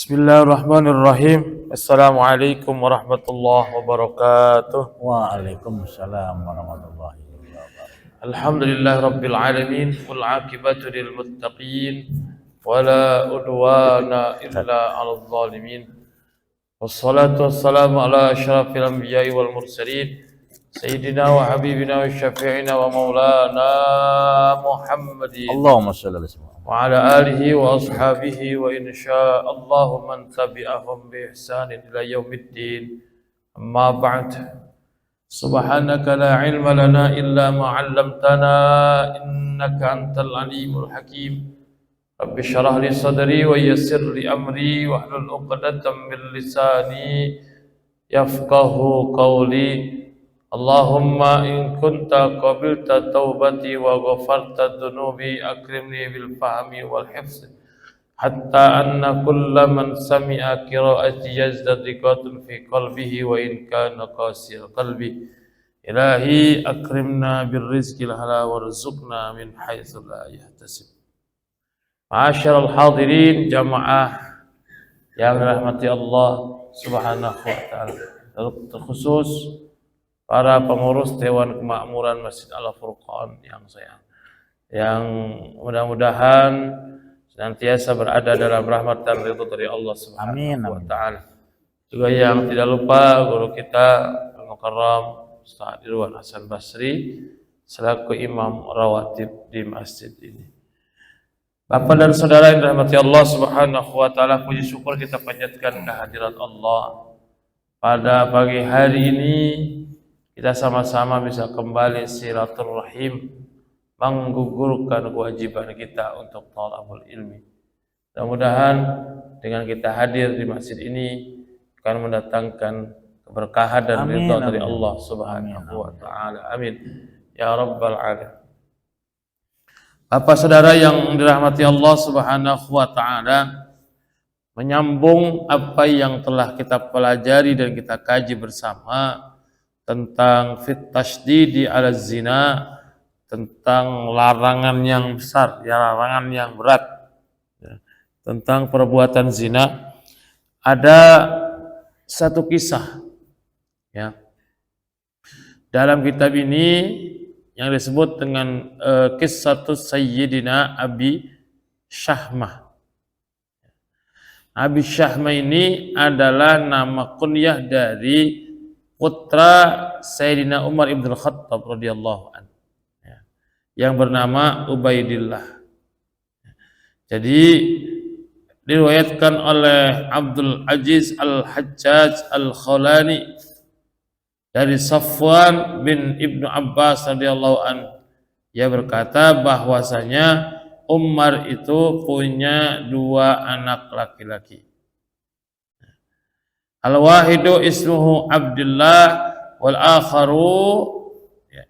Bismillahirrahmanirrahim. Assalamualaikum warahmatullahi wabarakatuh. Waalaikumsalam warahmatullahi wabarakatuh. Alhamdulillah rabbil alamin wal aqibatu lil muttaqin wala udwana illa 'alal zalimin. Wassalatu wassalamu ala asyrafil anbiya'i wal mursalin sayyidina wa habibina wa syafi'ina wa maulana Muhammadin Allahumma shalli ala sayyidina وعلى آله وأصحابه وإن شاء الله من تبعهم بإحسان إلى يوم الدين أما بعد سبحانك لا علم لنا إلا ما علمتنا إنك أنت العليم الحكيم رب اشرح لي صدري ويسر لي أمري واحلل عقدة من لساني يفقه قولي اللهم إن كنت قبلت توبتي وغفرت ذنوبي أكرمني بالفهم والحفظ حتى أن كل من سمع قراءتي يزداد ثقة في قلبه وإن كان قاسي القلب إلهي أكرمنا بالرزق الحلال وارزقنا من حيث لا يحتسب. معاشر الحاضرين jamaah yang dirahmati Allah Subhanahu wa taala, terkhusus para pengurus Dewan Kemakmuran Masjid Al-Furqan yang mudah-mudahan senantiasa berada dalam rahmat dan ridho dari Allah Subhanahu wa taala. Juga yang tidak lupa guru kita Al-Mukarram Ustaz Irwan Hasan Basri selaku imam rawatib di masjid ini. Bapak dan saudara yang dirahmati Allah Subhanahu wa taala, puji syukur kita panjatkan kehadirat Allah pada pagi hari ini. Kita sama-sama bisa kembali silaturahim, menggugurkan kewajiban kita untuk thalabul ilmi. Mudah-mudahan dengan kita hadir di masjid ini akan mendatangkan keberkahan dan ridha dari Allah Subhanahu wa taala. Amin ya rabbal alamin. Bapak saudara yang dirahmati Allah Subhanahu wa taala, menyambung apa yang telah kita pelajari dan kita kaji bersama tentang fit tasydidi ala zina, tentang larangan yang besar, ya larangan yang berat, ya, tentang perbuatan zina. Ada satu kisah, ya, dalam kitab ini yang disebut dengan Qissatus Sayyidina Abi Syahmah. Abi Syahmah ini adalah nama kunyah dari putra Sayyidina Umar ibn Khattab radhiyallahu anhu, ya, yang bernama Ubaidillah. Jadi diriwayatkan oleh Abdul Aziz Al-Hajjaj Al-Khawlani dari Safwan bin Ibnu Abbas radhiyallahu anhu. Ia berkata bahwasanya Umar itu punya dua anak laki-laki. Al-wahidu ismuhu Abdullah wal akharu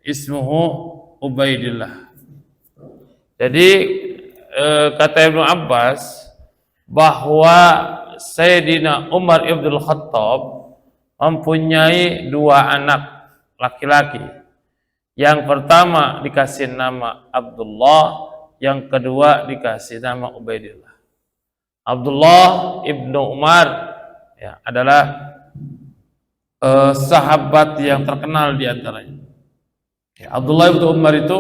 ismuhu Ubaidillah. Jadi kata Ibnu Abbas bahwa Sayyidina Umar ibn Khattab mempunyai dua anak laki-laki. Yang pertama dikasih nama Abdullah, yang kedua dikasih nama Ubaidillah. Abdullah ibnu Umar, ya, adalah sahabat yang terkenal di antaranya. Ya, Abdullah bin Umar itu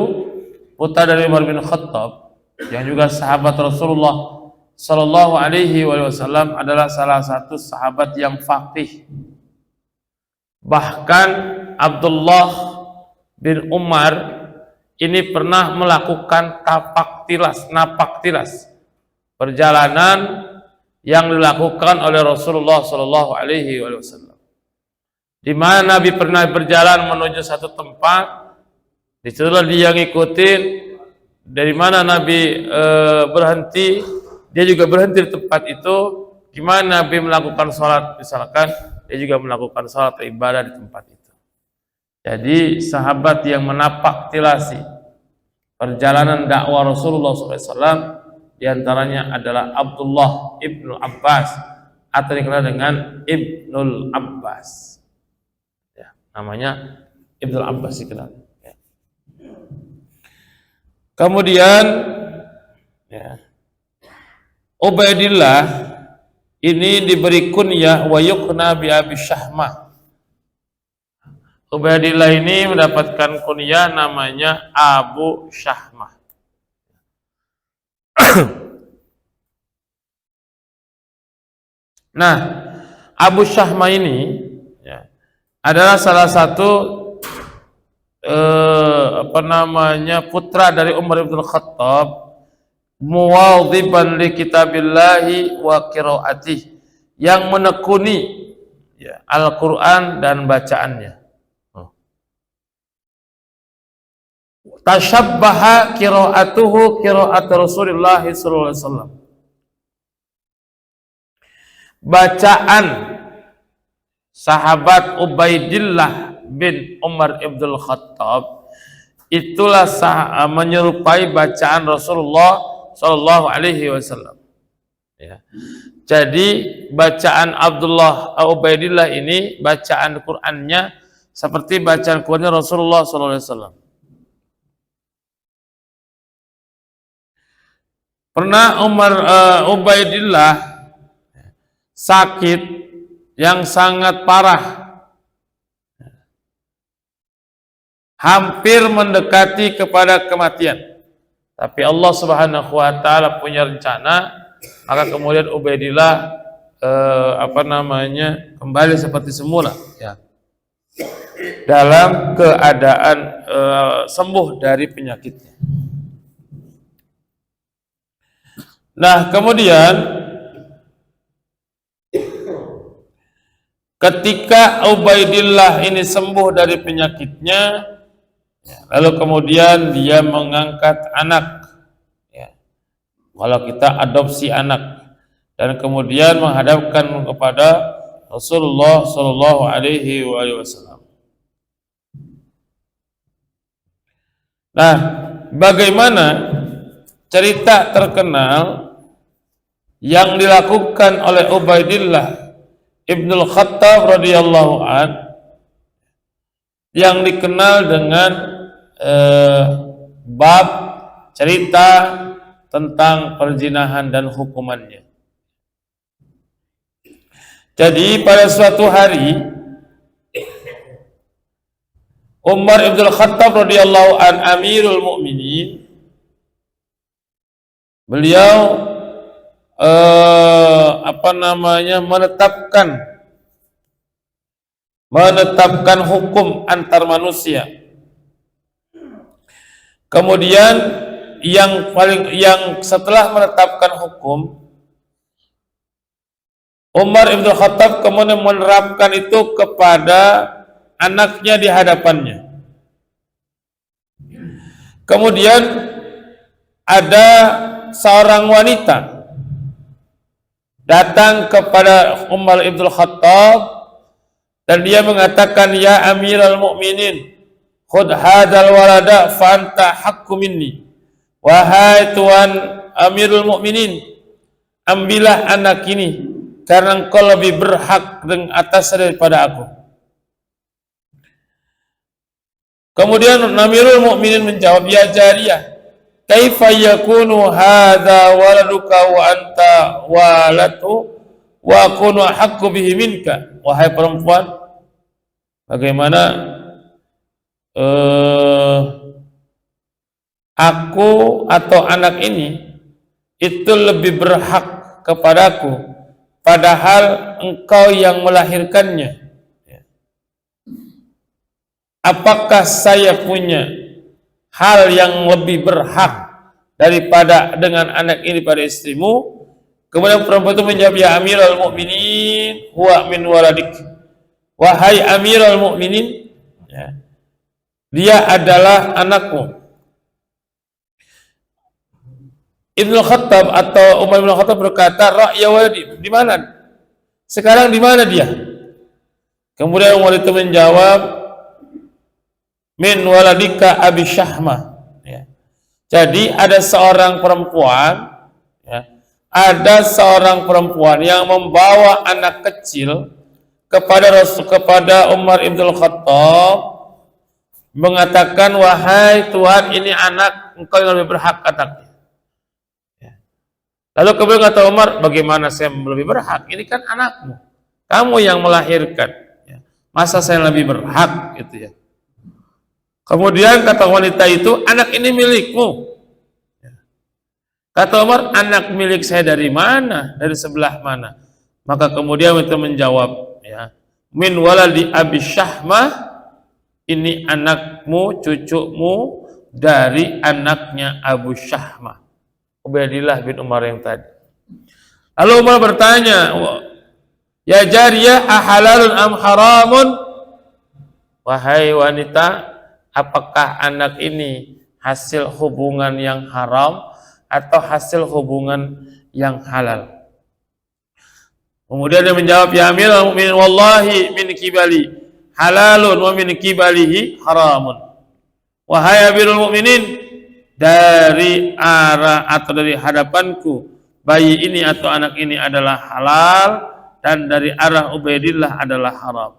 putra dari Umar bin Khattab yang juga sahabat Rasulullah Sallallahu Alaihi Wasallam, adalah salah satu sahabat yang faqih. Bahkan Abdullah bin Umar ini pernah melakukan napak tilas perjalanan yang dilakukan oleh Rasulullah Sallallahu Alaihi Wasallam, di mana Nabi pernah berjalan menuju satu tempat, disitulah dia ngikutin, dari mana Nabi berhenti, dia juga berhenti di tempat itu. Di mana Nabi melakukan sholat, misalkan, dia juga melakukan sholat atau ibadah di tempat itu. Jadi sahabat yang menapak tilasi perjalanan dakwah Rasulullah SAW di antaranya adalah Abdullah ibnu Abbas atau dikenal dengan Ibnul Abbas. Ya, namanya Ibnul Abbas dikenal. Ya. Kemudian, ya, Ubaidillah ini diberi kunyah wa yukna bi Abi Syahmah. Ubaidillah ini mendapatkan kunyah namanya Abu Syahmah. Nah, Abu Syahmah ini ya, adalah salah satu putra dari Umar bin Khattab, muwadhiban li kitabillahi wa qiraatih, yang menekuni ya, Al-Qur'an dan bacaannya. Tashabbaha qiraatuhu qiraat Rasulullah sallallahu alaihi wasallam. Bacaan sahabat Ubaidillah bin Umar ibn Khattab itulah menyerupai bacaan Rasulullah sallallahu alaihi wasallam. Ya. Jadi bacaan Ubaidillah ini, bacaan Qur'annya seperti bacaan Qur'annya Rasulullah sallallahu alaihi wasallam. Pernah Ubaidillah sakit yang sangat parah, hampir mendekati kepada kematian. Tapi Allah Subhanahu wa taala punya rencana, maka kemudian Ubaidillah kembali seperti semula ya. Dalam keadaan sembuh dari penyakitnya. Nah, kemudian ketika Ubaidillah ini sembuh dari penyakitnya, lalu kemudian dia mengangkat anak, ya. Kalau kita adopsi anak, dan kemudian menghadapkan kepada Rasulullah Sallallahu Alaihi Wasallam. Nah, bagaimana cerita terkenal yang dilakukan oleh Ubaidillah Ibnul Khattab radhiyallahu an, yang dikenal dengan bab cerita tentang perzinahan dan hukumannya. Jadi pada suatu hari Umar ibn Khattab radhiyallahu an, Amirul Mukminin, beliau menetapkan hukum antar manusia. Kemudian yang setelah menetapkan hukum, Umar ibn Khattab kemudian menerapkan itu kepada anaknya di hadapannya. Kemudian ada seorang wanita datang kepada Umar ibn Khattab dan dia mengatakan, ya Amirul Mukminin, khudh hadzal walada fa anta haqqu minni. Wahai Tuan Amirul Mukminin, ambillah anak ini karena engkau lebih berhak atas daripada aku. Kemudian Amirul Mukminin menjawab, ya jariyah, kaifa yakunu hadza waladuka wa anta walatu wa akunu haqqu bihi minka. Wahai perempuan, bagaimana aku atau anak ini itu lebih berhak kepadaku, padahal engkau yang melahirkannya. Apakah saya punya hal yang lebih berhak daripada dengan anak ini pada istrimu? Kemudian perempuan itu menjawab, ya Amirul Mukminin, huwa min waladik. Wahai Amirul Mukminin, ya, dia adalah anakmu. Ibnu Khattab atau Umar bin Khattab berkata, ra'ya waladi, di mana? Sekarang di mana dia? Kemudian Umar itu menjawab, min waladika Abi Syahmah. Ya. Jadi ada seorang perempuan, ya, ada seorang perempuan yang membawa anak kecil kepada Umar ibn Khattab, mengatakan, wahai Tuhan, ini anak engkau yang lebih berhak atasnya. Ya. Lalu kemudian kata Umar, bagaimana saya lebih berhak? Ini kan anakmu, kamu yang melahirkan, ya. Masa saya lebih berhak gitu ya. Kemudian kata wanita itu, anak ini milikmu. Kata Umar, anak milik saya dari mana? Dari sebelah mana? Maka kemudian itu menjawab, ya, min waladi Abi Syahmah, ini anakmu, cucumu dari anaknya Abu Syahmah, Ubaidillah bin Umar yang tadi. Lalu Umar bertanya, ya jariyah, ahalalun am haramun? Wahai wanita, apakah anak ini hasil hubungan yang haram atau hasil hubungan yang halal? Kemudian dia menjawab, ya amirul mu'minin, wallahi min kibali halalun wa min kibalihi haramun. Wahai amirul mu'minin, dari arah atau dari hadapanku bayi ini atau anak ini adalah halal, dan dari arah Ubaidillah adalah haram.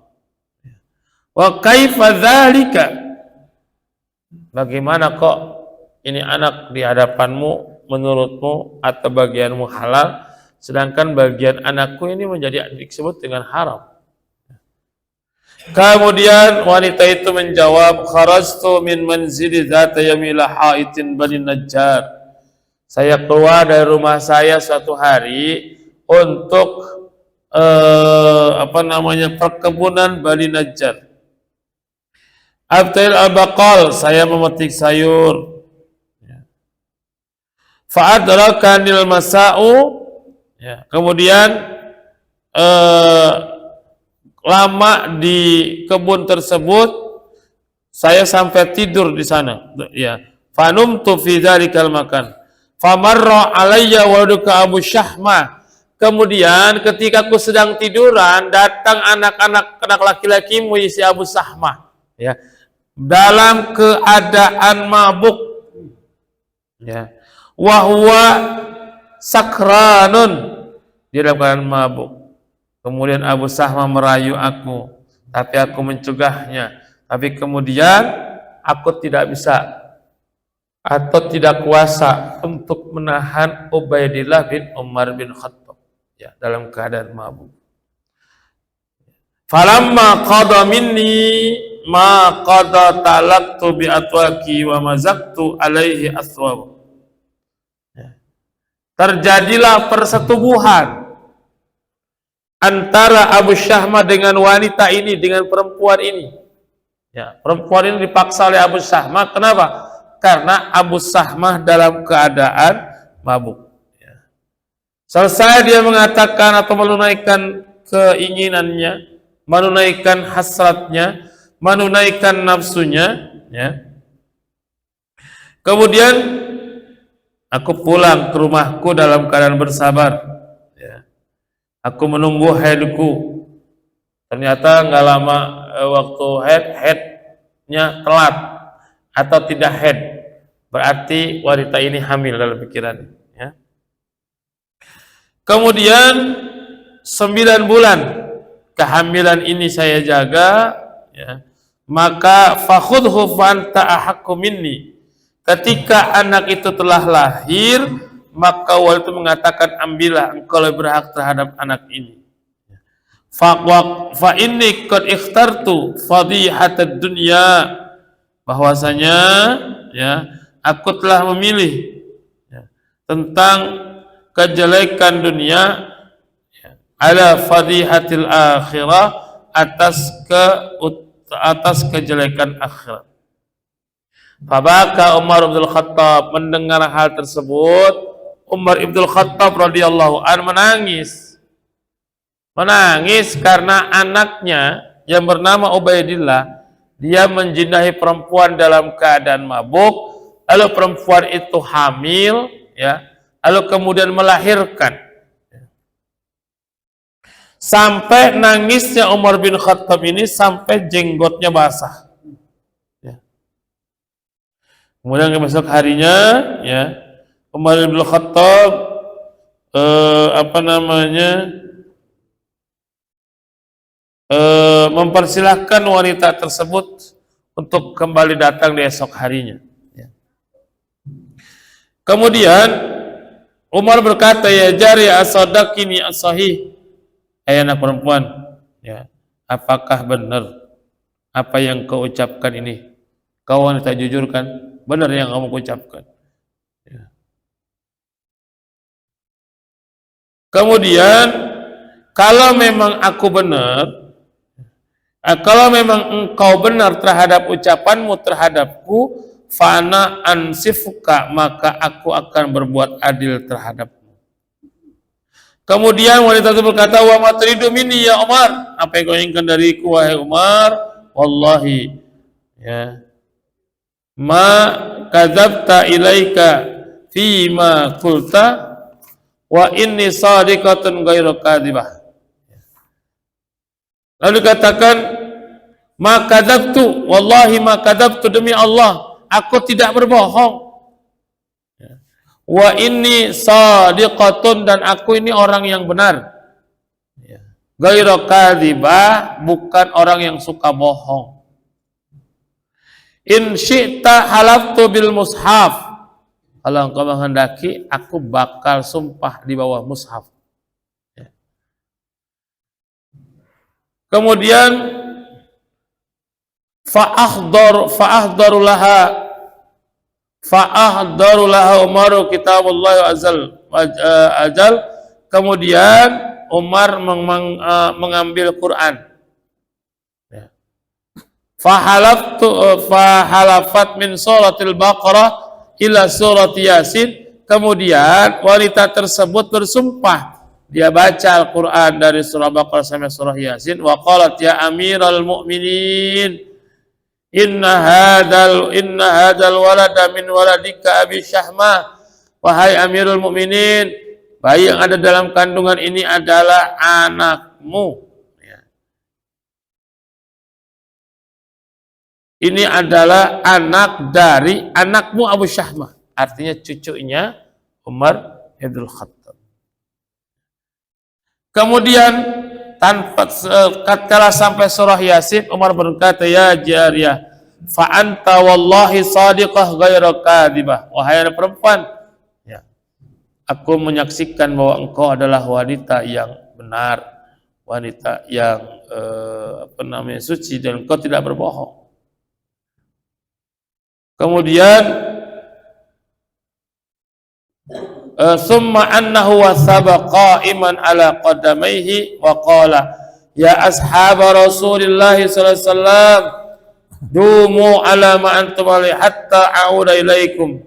Wa kaifa dzalika? Bagaimana kok ini anak di hadapanmu menurutmu atau bagianmu halal, sedangkan bagian anakku ini menjadi disebut dengan haram? Kemudian wanita itu menjawab, kharajtu min manzili dzata yamila haitin Bani Najjar. Saya keluar dari rumah saya suatu hari untuk perkebunan Bani Najjar. Abtail al-baqal, saya memetik sayur. Fa'adrakanil masa'u, ya. Kemudian lama di kebun tersebut, saya sampai tidur di sana, ya. Fanumtu fi dzalikal makan. Famarra alayya waduka Abu Syahmah. Kemudian ketika aku sedang tiduran, datang anak-anak laki-lakimu, si Abu Syahmah, ya, dalam keadaan mabuk, ya. Wa huwa sakranun, dia dalam keadaan mabuk. Kemudian Abu Syahmah merayu aku, tapi aku mencegahnya. Tapi kemudian aku tidak bisa atau tidak kuasa untuk menahan Ubaidillah bin Umar bin Khattab, ya, dalam keadaan mabuk. Falamma qada minni ma qada talaqtu bi atwaqi wa mazaqtu alaihi aswab. Terjadilah persetubuhan antara Abu Syahmah dengan wanita ini, dengan perempuan ini. Ya, perempuan ini dipaksa oleh Abu Syahmah. Kenapa? Karena Abu Syahmah dalam keadaan mabuk. Ya. Selesai dia mengatakan atau menunaikan keinginannya, menunaikan hasratnya, menunaikan nafsunya, ya. Kemudian aku pulang ke rumahku dalam keadaan bersabar. Aku menunggu haidku. Ternyata nggak lama waktu haidnya telat atau tidak haid, berarti wanita ini hamil dalam pikiran, ya. Kemudian 9 bulan kehamilan ini saya jaga, ya. Maka fakhudhu fa anta ahaqqu minni. Ketika anak itu telah lahir, maka wali itu mengatakan, ambillah, engkau lebih berhak terhadap anak ini. Fa inni qad ikhtartu fadhihatad dunya, bahwasanya, ya, aku telah memilih, ya, tentang kejelekan dunia, ya, ala fadhihatil akhirah, atas kejelekan akhirat. Fabaka Umar bin Khattab, mendengar hal tersebut Umar ibn Khattab radhiyallahu anhu menangis karena anaknya yang bernama Ubaidillah, dia menjinahi perempuan dalam keadaan mabuk, lalu perempuan itu hamil, ya, lalu kemudian melahirkan. Sampai nangisnya Umar bin Khattab ini sampai jenggotnya basah, ya. Kemudian besok harinya, ya, Umar bin Khattab mempersilahkan wanita tersebut untuk kembali datang di esok harinya, ya. Kemudian Umar berkata, ya Jariyah as-sadaqini as-sahih. Anak perempuan, ya, apakah benar apa yang kau ucapkan ini? Kau wanita jujur kan? Benar yang kamu ucapkan. Ya. Kemudian, kalau memang aku benar, kalau memang engkau benar terhadap ucapanmu terhadapku, fana ansifuka, maka aku akan berbuat adil terhadapmu. Kemudian wanita itu berkata, wa ma turidu minni ya Umar, apa yang kau inginkan dariku wahai Umar? Wallahi, ya, ma kadzabta ilaika fi ma qulta wa inni shadiqatun ghairu kadzibah. Lalu dikatakan, ma kadzabtu, wallahi ma kadzabtu, demi Allah aku tidak berbohong. Wa inni shadiqatun, dan aku ini orang yang benar. Ghairu kadzibah, bukan orang yang suka bohong. In syi'ta halaftu bil mushaf, kalau engkau menghendaki aku bakal sumpah di bawah mushaf. Kemudian fa'ahdaru laha Umaru kitabullah ajal. Kemudian Umar mengambil Quran. Fahalafat min suratil Baqarah ila surat Yasin. Kemudian wanita tersebut bersumpah, dia baca Al-Quran dari surah Baqarah sampai surah Yasin. Wa qalat ya amiral mu'minin, inna hadal walada min waladika Abi Syahma. Wahai amirul mu'minin, bayi yang ada dalam kandungan ini adalah anakmu. Ini adalah anak dari anakmu Abu Syahmah, artinya cucunya Umar Ibn Khattab. Kemudian tatkala sampai surah Yasin, Umar berkata, ya Jariyah, fa anta wallahi shadiqah ghairu kadzibah. Wahai perempuan, ya, aku menyaksikan bahwa engkau adalah wanita yang benar, wanita yang suci, dan engkau tidak berbohong. Kemudian summa annahu wasaba qa'iman ala qadamaihi wa qala ya ashab Rasulillah sallallahu alaihi wasallam dumu ala ma antum alaihi hatta a'uda ilaikum.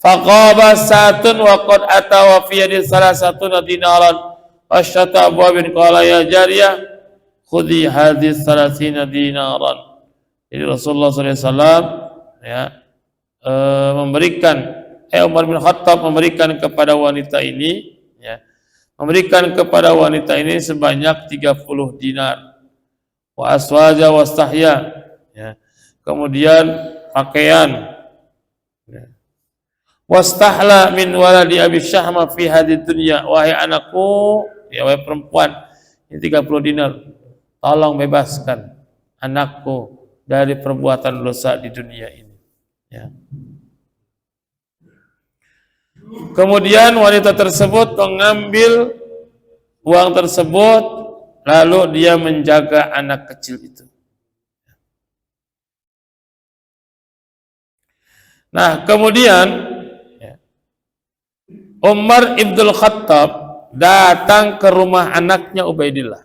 Faqaba satun wa qad atawa fi yadi salasatuna dinaran wa syata abwabin qala ya Jariyah khudhi hadhihi salasina dinaran. Jadi Rasulullah sallallahu alaihi wasallam, ya, Umar bin Khattab memberikan kepada wanita ini, ya, sebanyak 30 dinar. Wa aswaja wastahya, ya. Kemudian pakaian, ya. Wastahla min waladi Abi Syahmah fi hadid dunya, wahai anakku, ya, wahai perempuan, ini 30 dinar, tolong bebaskan anakku dari perbuatan dosa di dunia ini. Ya. Kemudian wanita tersebut mengambil uang tersebut, lalu dia menjaga anak kecil itu. Nah, kemudian, ya, Umar Ibn Khattab datang ke rumah anaknya Ubaidillah.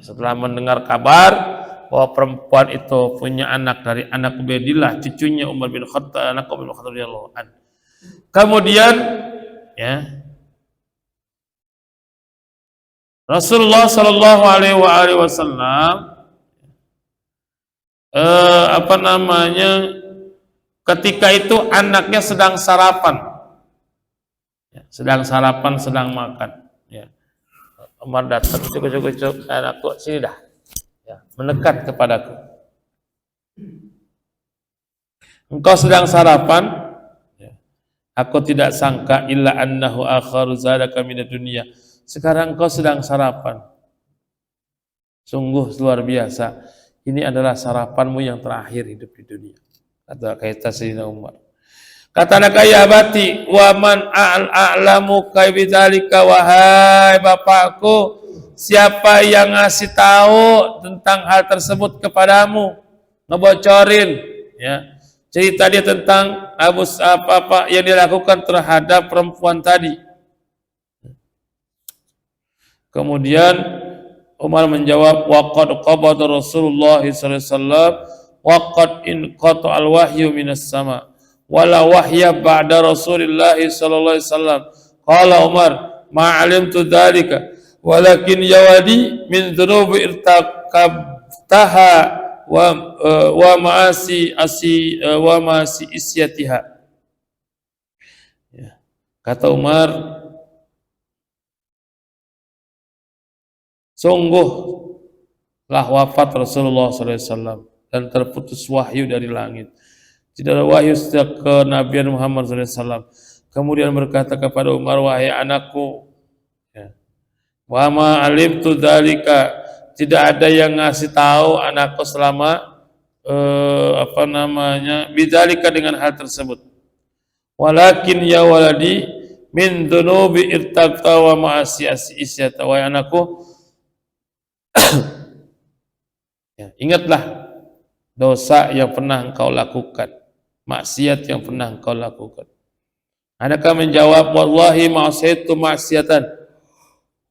Setelah mendengar kabar bahwa perempuan itu punya anak dari anak Ubaidillah, cucunya Umar bin Khattab, anak Umar bin Khattab radhiyallahu anhu. Kemudian, ya, Rasulullah sallallahu alaihi wasallam ketika itu anaknya sedang sarapan. Ya, sedang makan, ya. Umar datang, cucuk anakku, sini dah. Ya, mendekat kepadaku. Engkau sedang sarapan, ya. Aku tidak sangka illa annahu akharu zadaka minad dunya. Sekarang engkau sedang sarapan. Sungguh luar biasa. Ini adalah sarapanmu yang terakhir hidup di dunia. Kata Sayyidina Umar. Kata anak ya abati wa man a'lamu kai bidzalika, wahai bapakku, siapa yang ngasih tahu tentang hal tersebut kepadamu, ngebocorin ya cerita dia tentang apa yang dilakukan terhadap perempuan tadi. Kemudian Umar menjawab, waqad qabada Rasulullah sallallahu alaihi wasallam waqad in qata al-wahyu minas sama wala wahya ba'da Rasulillah sallallahu alaihi wasallam. Qala Umar, ma 'alimtu dzalika walakin yawadi min dhunubi irtakabtaha wa ma'asi isyatiha. Ya. Kata Umar, sungguhlah wafat Rasulullah SAW dan terputus wahyu dari langit. Tidak ada wahyu sejak kenabian Muhammad SAW. Kemudian berkata kepada Umar, wahai anakku, wa ma alimtu dzalika, tidak ada yang ngasih tahu anakku selama bidzalika dengan hal tersebut. Walakin ya waladi min dzunubi irtabta wa ma'asi isyata, wahai anakku, ya, ingatlah dosa yang pernah engkau lakukan, maksiat yang pernah engkau lakukan. Anaknya menjawab, wallahi ma'asaitu ma'siatan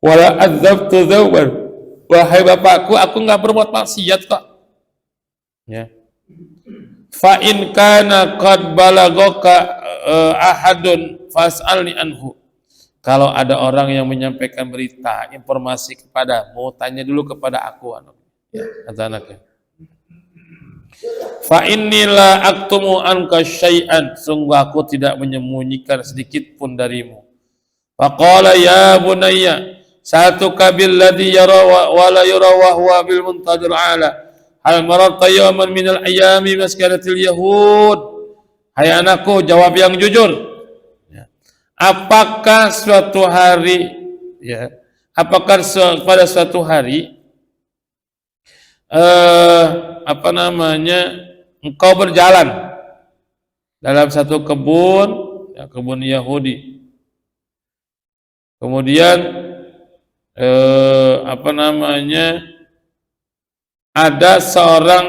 wala adzabtu dzauban. Wahai bapakku, aku enggak berbuat maksiat kok. Ya. Fa in kana qad balagaka ahadun fas'alni anhu. Kalau ada orang yang menyampaikan berita, informasi kepadamu, tanya dulu kepada aku, anak. Ya, kata anaknya. Fa inni la aktumu anka syai'an, sungguh aku tidak menyembunyikan sedikit pun darimu. Faqala ya bunayya sa'atuka billadhi yara wa la yara wa huwa bil muntadir ala hal mararta yawman minal ayami maskanatil yahud. Hai anakku, jawab yang jujur. Ya. Apakah suatu hari, ya, apakah pada suatu hari engkau berjalan dalam satu kebun, ya, kebun Yahudi. Kemudian ada seorang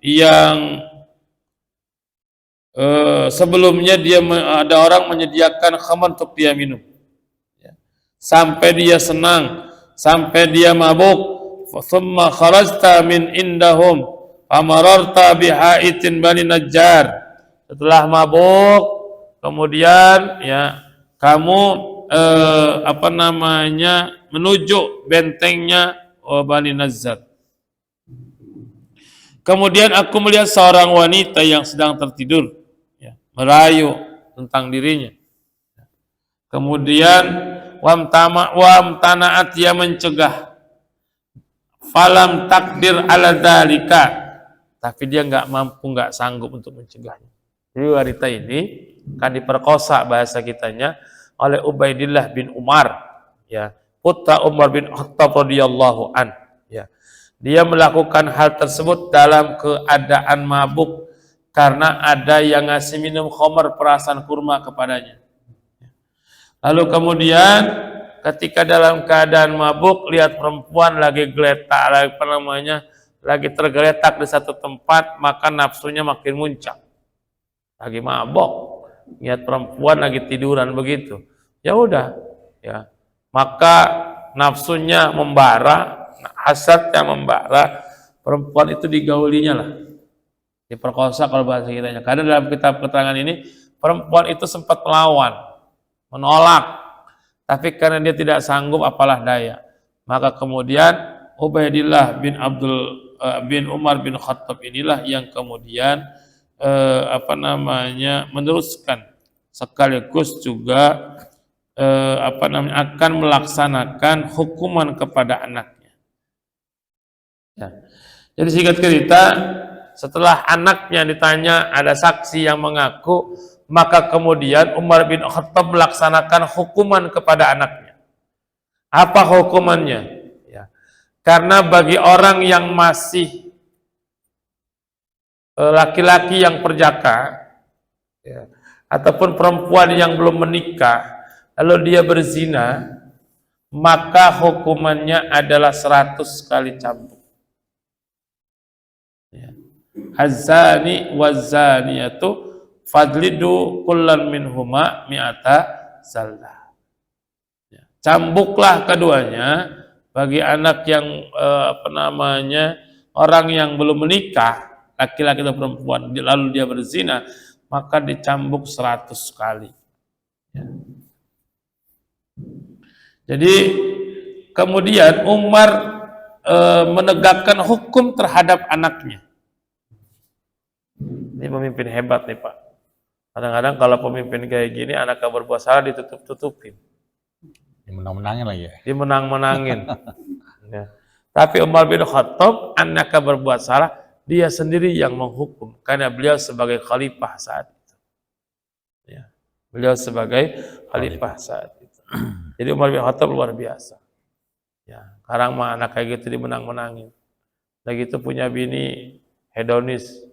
yang sebelumnya ada orang menyediakan khamr untuk dia minum, ya. Sampai dia senang, sampai dia mabuk. Thumma kharajta min indahum famararta bihaitin Bani Najjar. Setelah mabuk, kemudian ya kamu menuju bentengnya Bani Najjar. Kemudian aku melihat seorang wanita yang sedang tertidur, ya, merayu tentang dirinya. Kemudian wamtana'at, dia mencegah. Falam takdir ala dzalika, tapi dia enggak mampu, enggak sanggup untuk mencegahnya. Jadi wanita ini kan diperkosa bahasa kitanya oleh Ubaidillah bin Umar, ya, putra Umar bin Khattab radhiyallahu an, ya. Dia melakukan hal tersebut dalam keadaan mabuk karena ada yang ngasih minum khamr perasan kurma kepadanya. Lalu kemudian ketika dalam keadaan mabuk lihat perempuan lagi geletak, lagi tergeletak di satu tempat, maka nafsunya makin muncak. Lagi mabuk, lihat perempuan lagi tiduran begitu, ya udah, ya, maka nafsunya membara, hasadnya membara, perempuan itu digaulinya lah, diperkosa kalau bahasa kitanya. Karena dalam kitab keterangan ini perempuan itu sempat melawan, menolak, tapi karena dia tidak sanggup, apalah daya. Maka kemudian Ubaidillah bin Umar bin Khattab inilah yang kemudian meneruskan sekaligus juga akan melaksanakan hukuman kepada anaknya. Ya. Jadi singkat cerita, setelah anaknya ditanya, ada saksi yang mengaku, maka kemudian Umar bin Khattab melaksanakan hukuman kepada anaknya. Apa hukumannya? Ya. Karena bagi orang yang masih laki-laki yang perjaka, ya, ataupun perempuan yang belum menikah lalu dia berzina, maka hukumannya adalah 100 kali cambuk. Ya. Az-zani waz-zaniyatu fadlidu kullan minhuma mi'ata zallah. Ya. Cambuklah keduanya bagi anak yang orang yang belum menikah, laki-laki atau perempuan, lalu dia berzina, maka dicambuk 100 kali. Ya. Jadi kemudian Umar menegakkan hukum terhadap anaknya. Ini pemimpin hebat nih Pak. Kadang-kadang kalau pemimpin kayak gini, anaknya berbuat salah ditutup-tutupin. Dimenang-menangin lagi ya? Dimenang-menangin. Ya. Tapi Umar bin Khattab, anaknya berbuat salah, dia sendiri yang menghukum. Karena beliau sebagai khalifah saat itu. Ya. Beliau sebagai khalifah saat itu. Jadi Umar bin Khattab luar biasa. Ya. Sekarang mah anak kayak gitu dimenang-menangin. Udah gitu punya bini hedonis.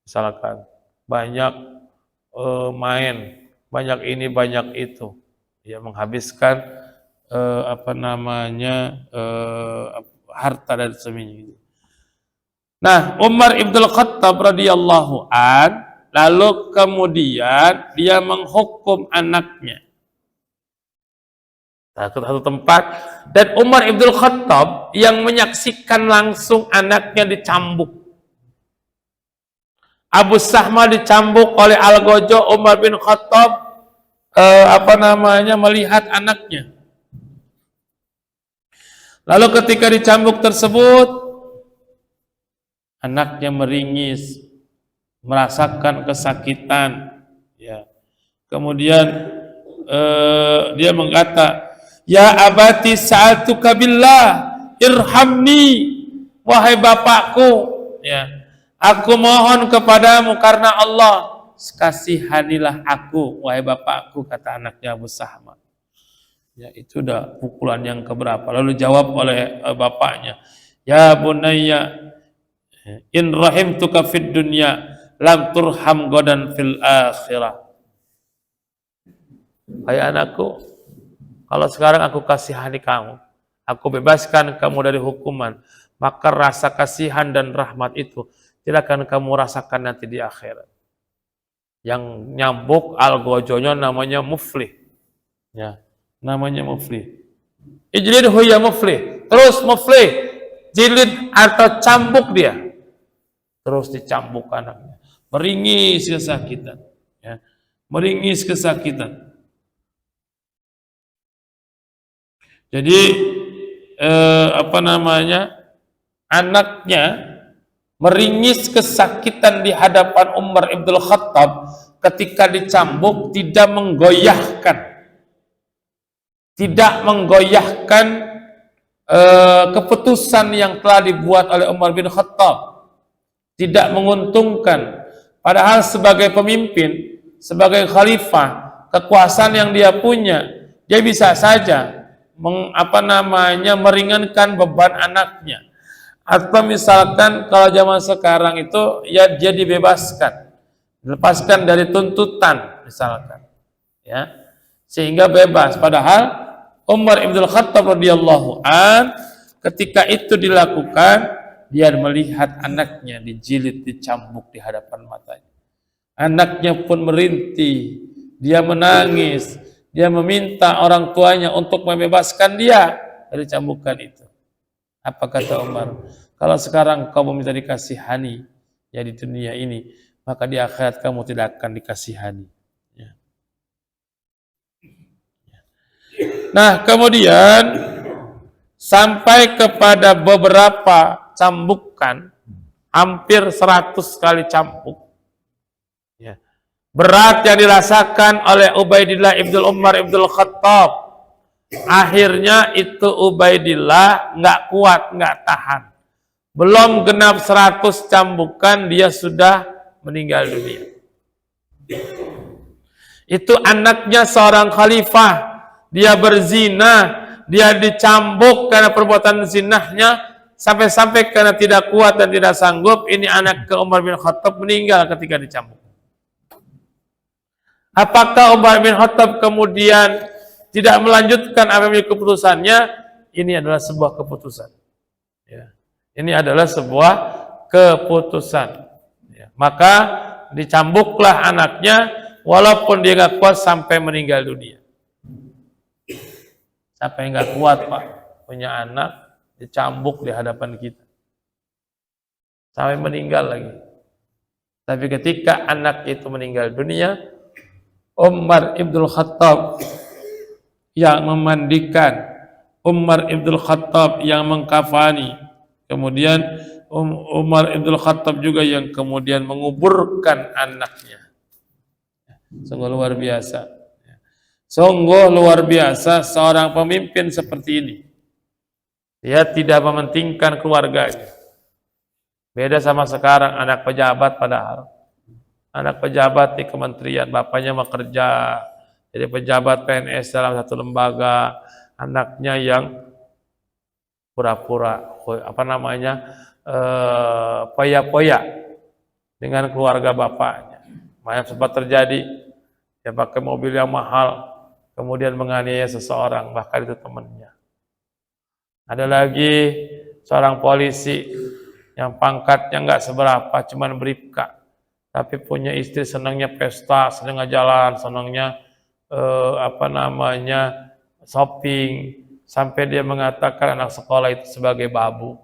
Misalkan banyak main, banyak ini, banyak itu. Ya, menghabiskan harta dan sebagainya. Nah, Umar Ibnul Khattab radhiyallahu an lalu kemudian dia menghukum anaknya. Satu tempat, dan Umar Ibnul Khattab yang menyaksikan langsung anaknya dicambuk. Abu Sahma dicambuk oleh Al-Gojo, Umar bin Khattab melihat anaknya. Lalu ketika dicambuk tersebut, anaknya meringis, merasakan kesakitan. Ya. Kemudian dia berkata, "Ya abati sa'atuka billah, irhamni, wahai bapakku, ya. Aku mohon kepadamu karena Allah, kasihanilah aku, wahai bapakku," kata anaknya Abu Sahma. Ya, itu udah pukulan yang keberapa. Lalu jawab oleh bapaknya, "Ya bunayya, in rahimtuka fid dunya, lam turham godan fil akhirah." Hai anakku, kalau sekarang aku kasihani kamu, aku bebaskan kamu dari hukuman, maka rasa kasihan dan rahmat itu tidak akan kamu rasakan nanti di akhirat. Yang nyambuk Al-Gojonya namanya Muflih. Ya, namanya Muflih. Ijlidhu ya Muflih. Terus Muflih jilid atau cambuk dia. Terus dicambuk anaknya. Meringis kesakitan. Ya, meringis kesakitan. Jadi anaknya meringis kesakitan di hadapan Umar Ibnul Khattab ketika dicambuk, tidak menggoyahkan keputusan yang telah dibuat oleh Umar bin Khattab, tidak menguntungkan. Padahal sebagai pemimpin, sebagai khalifah, kekuasaan yang dia punya, dia bisa saja meringankan beban anaknya. Atau misalkan kalau zaman sekarang itu ya dia dilepaskan dari tuntutan misalkan, ya, sehingga bebas. Padahal Umar Ibnul Khattab radhiyallahu an ketika itu dilakukan, dia melihat anaknya dijilid, dicambuk di hadapan matanya. Anaknya pun merintih, dia menangis, dia meminta orang tuanya untuk membebaskan dia dari cambukan itu. Apa kata Umar? Kalau sekarang kau meminta dikasihani ya di dunia ini, maka di akhirat kamu tidak akan dikasihani. Ya. Nah, kemudian sampai kepada beberapa cambukan, hampir 100 kali cambuk. Ya. Berat yang dirasakan oleh Ubaidillah ibn Umar ibn Khattab. Akhirnya itu Ubaidillah nggak kuat, nggak tahan. Belum genap 100 cambukan, dia sudah meninggal dunia. Itu anaknya seorang khalifah, dia berzina, dia dicambuk karena perbuatan zinahnya, sampai-sampai karena tidak kuat dan tidak sanggup, ini anak ke Umar bin Khattab meninggal ketika dicambuk. Apakah Umar bin Khattab kemudian tidak melanjutkan apa yang menjadi keputusannya? Ini adalah sebuah keputusan. Ya. Ini adalah sebuah keputusan. Ya. Maka dicambuklah anaknya, walaupun dia nggak kuat sampai meninggal dunia. Siapa yang nggak kuat, Pak, punya anak dicambuk di hadapan kita sampai meninggal lagi. Tapi ketika anak itu meninggal dunia, Umar ibn Khattab yang memandikan, Umar ibn Khattab yang mengkafani, kemudian Umar ibn Khattab juga yang kemudian menguburkan anaknya. Sungguh luar biasa. Sungguh luar biasa seorang pemimpin seperti ini. Dia tidak mementingkan keluarganya. Beda sama sekarang anak pejabat, padahal anak pejabat di kementerian, bapaknya mau kerja jadi pejabat PNS dalam satu lembaga, anaknya yang pura-pura poya-poya dengan keluarga bapaknya. Banyak sempat terjadi, dia pakai mobil yang mahal, kemudian menganiaya seseorang, bahkan itu temannya. Ada lagi seorang polisi yang pangkatnya nggak seberapa, cuman bribka, tapi punya istri senangnya pesta, senangnya jalan, senangnya shopping, sampai dia mengatakan anak sekolah itu sebagai babu.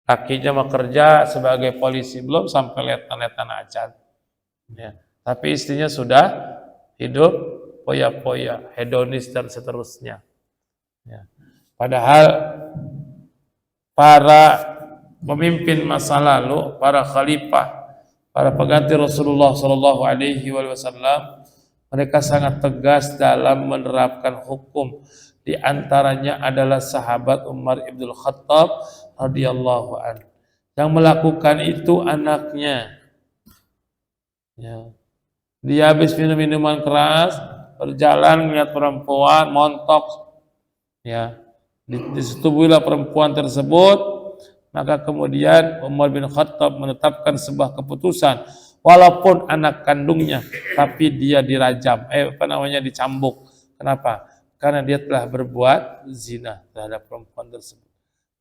Kakinya mau kerja sebagai polisi, belum sampai letan-letan acan. Ya. Tapi istrinya sudah hidup poya-poya, hedonis dan seterusnya. Ya. Padahal para pemimpin masa lalu, para khalifah, para pengganti Rasulullah Shallallahu Alaihi Wasallam, mereka sangat tegas dalam menerapkan hukum. Di antaranya adalah sahabat Umar ibn Khattab radhiyallahu anhu. Yang melakukan itu anaknya. Ya. Dia habis minum minuman keras, berjalan melihat perempuan, montok. Ya. Disetubuhilah perempuan tersebut, maka kemudian Umar bin Khattab menetapkan sebuah keputusan, walaupun anak kandungnya, tapi dia dirajam, dicambuk. Kenapa? Karena dia telah berbuat zina terhadap perempuan tersebut,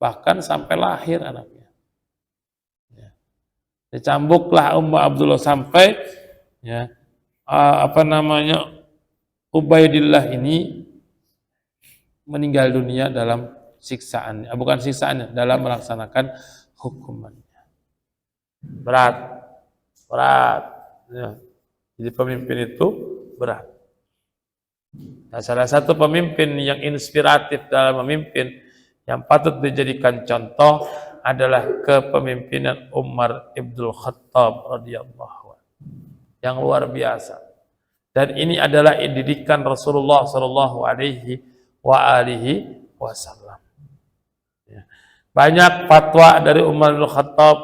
bahkan sampai lahir anaknya. Ya. Dicambuklah Umar Abdullah sampai Ubaidillah ini meninggal dunia dalam siksaannya, bukan siksaannya, dalam melaksanakan hukumannya. Berat. Ya. Jadi pemimpin itu berat. Nah, salah satu pemimpin yang inspiratif dalam memimpin, yang patut dijadikan contoh adalah kepemimpinan Umar ibn Khattab radhiyallahu anhu, yang luar biasa. Dan ini adalah didikan Rasulullah Shallallahu Alaihi Wasallam. Ya. Banyak fatwa dari Umar bin Khattab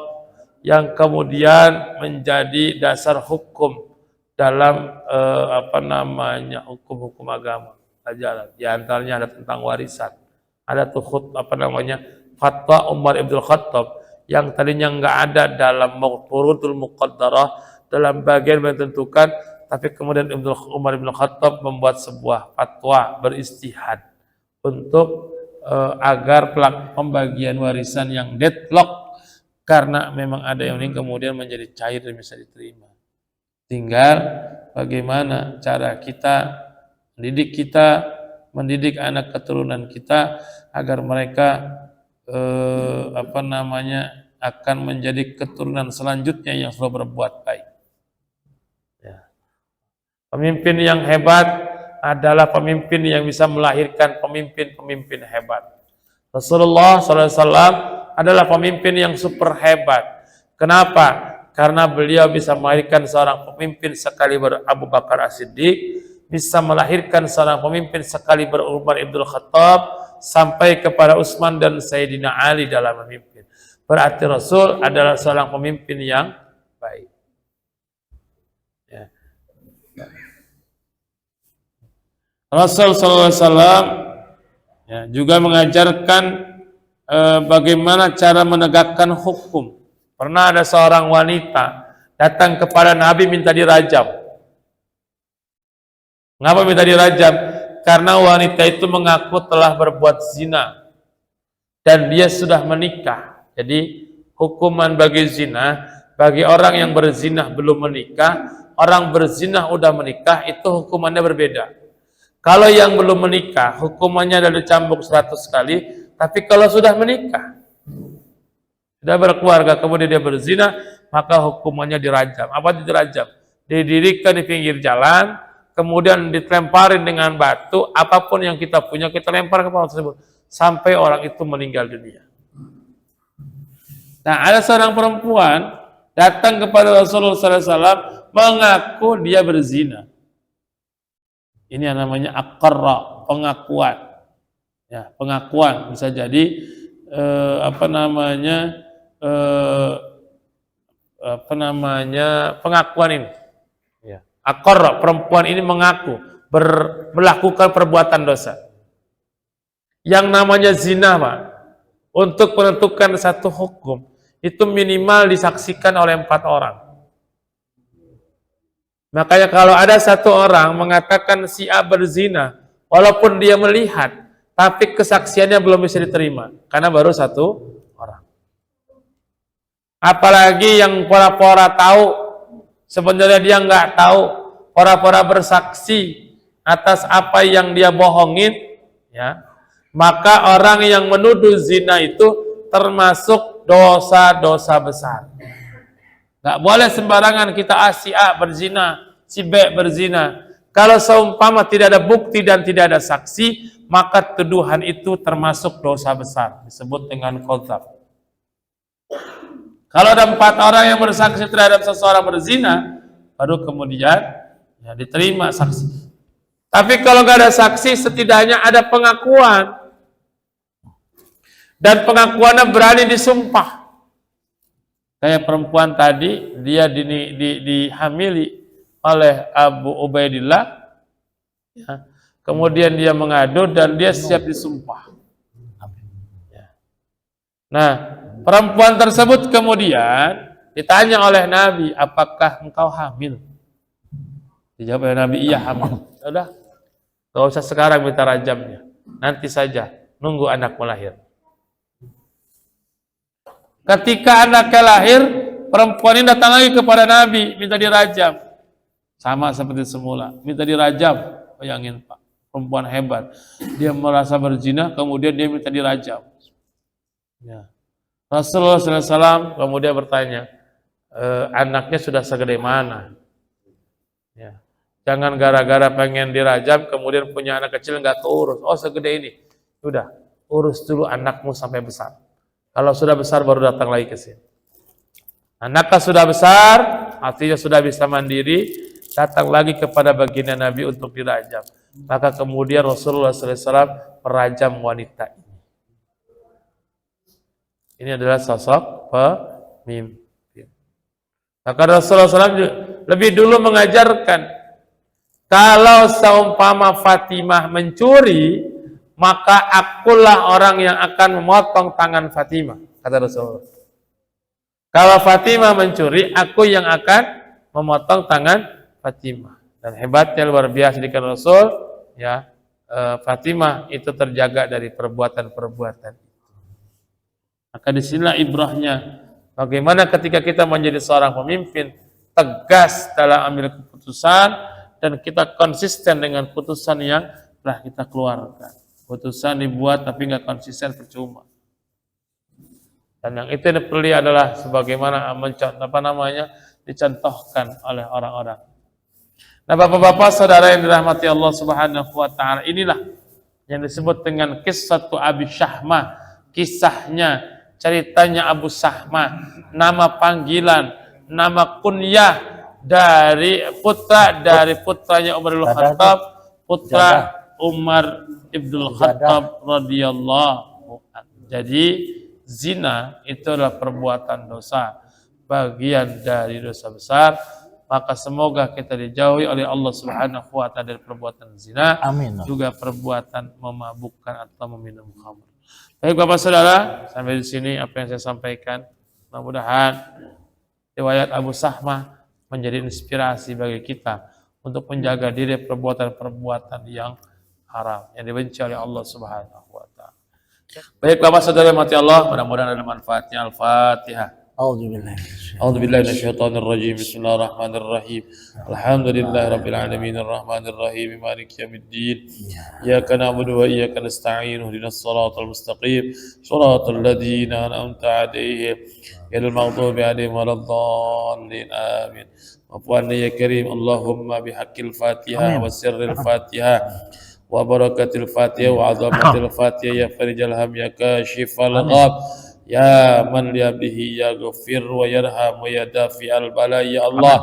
yang kemudian menjadi dasar hukum dalam hukum-hukum agama. Di antaranya ada tentang warisan. Ada tuh fatwa Umar bin Khattab yang tadinya nggak ada dalam Furuudul Muqaddarah, dalam bagian menentukan, tapi kemudian Umar bin Khattab membuat sebuah fatwa beristihad untuk agar pembagian warisan yang deadlock karena memang ada yang ini kemudian menjadi cair dan bisa diterima. Tinggal bagaimana cara kita mendidik anak keturunan kita agar mereka akan menjadi keturunan selanjutnya yang selalu berbuat baik. Ya. Pemimpin yang hebat adalah pemimpin yang bisa melahirkan pemimpin-pemimpin hebat. Rasulullah SAW adalah pemimpin yang super hebat. Kenapa? Karena beliau bisa melahirkan seorang pemimpin sekaliber Abu Bakar As-Siddiq, bisa melahirkan seorang pemimpin sekaliber Umar ibn Khattab, sampai kepada Utsman dan Sayyidina Ali dalam memimpin. Berarti Rasul adalah seorang pemimpin yang baik. Ya. Rasul SAW juga mengajarkan bagaimana cara menegakkan hukum. Pernah ada seorang wanita datang kepada Nabi minta dirajam. Mengapa minta dirajam? Karena wanita itu mengaku telah berbuat zina dan dia sudah menikah. Jadi hukuman bagi zina, bagi orang yang berzina belum menikah, orang berzina udah menikah, itu hukumannya berbeda. Kalau yang belum menikah, hukumannya adalah dicambuk 100 kali, tapi kalau sudah menikah, sudah berkeluarga, kemudian dia berzina, maka hukumannya dirajam. Apa itu dirajam? Didirikan di pinggir jalan, kemudian dilemparin dengan batu, apapun yang kita punya, kita lempar ke orang tersebut, sampai orang itu meninggal dunia. Nah, ada seorang perempuan datang kepada Rasulullah SAW mengaku dia berzina. Ini yang namanya aqarra, pengakuan. Ya, pengakuan bisa jadi pengakuan ini. Ya. Aqarra, perempuan ini mengaku melakukan perbuatan dosa. Yang namanya zina, Pak, untuk menentukan satu hukum itu minimal disaksikan oleh 4 orang. Makanya kalau ada satu orang mengatakan si A berzina, walaupun dia melihat, tapi kesaksiannya belum bisa diterima, karena baru 1 orang. Apalagi yang pura-pura tahu, sebenarnya dia nggak tahu, pura-pura bersaksi atas apa yang dia bohongin, ya, maka orang yang menuduh zina itu termasuk dosa-dosa besar. Nggak boleh sembarangan kita si A berzina, si B berzina. Kalau seumpama tidak ada bukti dan tidak ada saksi, maka tuduhan itu termasuk dosa besar, disebut dengan qadzaf. Kalau ada 4 orang yang bersaksi terhadap seseorang berzina, baru kemudian ya diterima saksi. Tapi kalau nggak ada saksi, setidaknya ada pengakuan. Dan pengakuannya berani disumpah. Kayak perempuan tadi, dia dihamili oleh Abu Ubaidillah, ya. Kemudian dia mengadu dan dia siap disumpah. Ya. Nah, perempuan tersebut kemudian ditanya oleh Nabi, apakah engkau hamil? Dijawab oleh Nabi, iya hamil. Udah, gak usah sekarang minta rajamnya, nanti saja, nunggu anakmu lahir. Ketika anaknya lahir, perempuan ini datang lagi kepada Nabi, minta dirajam. Sama seperti semula, minta dirajam. Bayangin Pak, perempuan hebat. Dia merasa berzina, kemudian dia minta dirajam. Ya. Rasulullah SAW kemudian bertanya, anaknya sudah segede mana? Ya. Jangan gara-gara pengen dirajam, kemudian punya anak kecil nggak keurus. Oh segede ini, sudah urus dulu anakmu sampai besar. Kalau sudah besar baru datang lagi ke sini. Anaknya sudah besar, artinya sudah bisa mandiri, datang lagi kepada baginda Nabi untuk dirajam. Maka kemudian Rasulullah SAW merajam wanita ini. Ini adalah sosok pemimpin. Maka Rasulullah SAW lebih dulu mengajarkan, kalau seumpama Fatimah mencuri, maka akulah orang yang akan memotong tangan Fatimah, kata Rasulullah. Kalau Fatimah mencuri, aku yang akan memotong tangan Fatimah. Dan hebatnya luar biasa di Rasul, ya, Fatimah itu terjaga dari perbuatan-perbuatan. Maka disinilah ibrahnya, bagaimana ketika kita menjadi seorang pemimpin, tegas dalam ambil keputusan, dan kita konsisten dengan putusan yang telah kita keluarkan. Putusan dibuat tapi nggak konsisten, percuma. Dan yang itu yang perlu adalah sebagaimana dicontohkan oleh orang-orang. Nah, bapak-bapak saudara yang dirahmati Allah Subhanahu wa taala, inilah yang disebut dengan kisah Abi Syahmah, kisahnya, ceritanya Abu Syahmah, nama panggilan, nama kunyah dari putranya Umar bin Khattab, putra Umar Ibnul Khattab radhiyallahu anhu. Jadi zina itu adalah perbuatan dosa, bagian dari dosa besar. Maka semoga kita dijauhi oleh Allah Subhanahu wa taala dari perbuatan zina. Amin. Juga perbuatan memabukkan atau meminum khamr. Baik Bapak Saudara, sampai di sini apa yang saya sampaikan. Mudah-mudahan riwayat Abu Sahmah menjadi inspirasi bagi kita untuk menjaga diri perbuatan-perbuatan yang haram yang dibenci oleh Allah Subhanahu wa taala. Baik Bapak Saudara mati Allah, mudah-mudahan ada manfaatnya. Al-Fatihah. أعوذ بالله من الشيطان الرجيم بسم الله الرحمن الرحيم الحمد لله رب العالمين الرحمن الرحيم مالك يوم الدين إياك نعبد وإياك نستعين اهدنا الصراط المستقيم صراط الذين أنعمت عليهم غير المغضوب عليهم ولا الضالين آمين عفوا يا كريم اللهم بحق الفاتحة وسر الفاتحة وبركة الفاتحة وعظمة الفاتحة يا فرج الهم يا كاشف الغم يا من به يغفر ويرحم ويدافع البلاء يا الله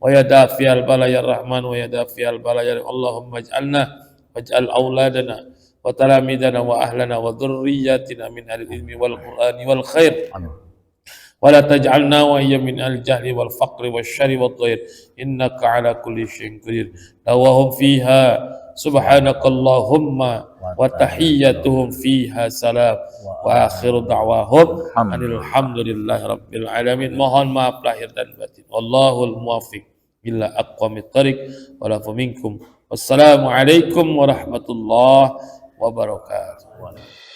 ويدافع البلاء يا الرحمن ويدافع البلاء يا اللهم اجعلنا واجعل أولادنا وتلاميذنا وأهلنا وذرياتنا من أهل العلم والقرآن والخير ولا تجعلنا وهي من الجهل والفقر والشر والضير إنك على كل شيء قدير وهم فيها سبحانك اللهم وتحيتهم فيها سلام وآخر دعواهم أن الحمد لله رب العالمين. Mohon maaf lahir dan batin. Wallahul muwaffiq ila aqwamit thariq walafu minkum. Wassalamualaikum warahmatullahi wabarakatuh.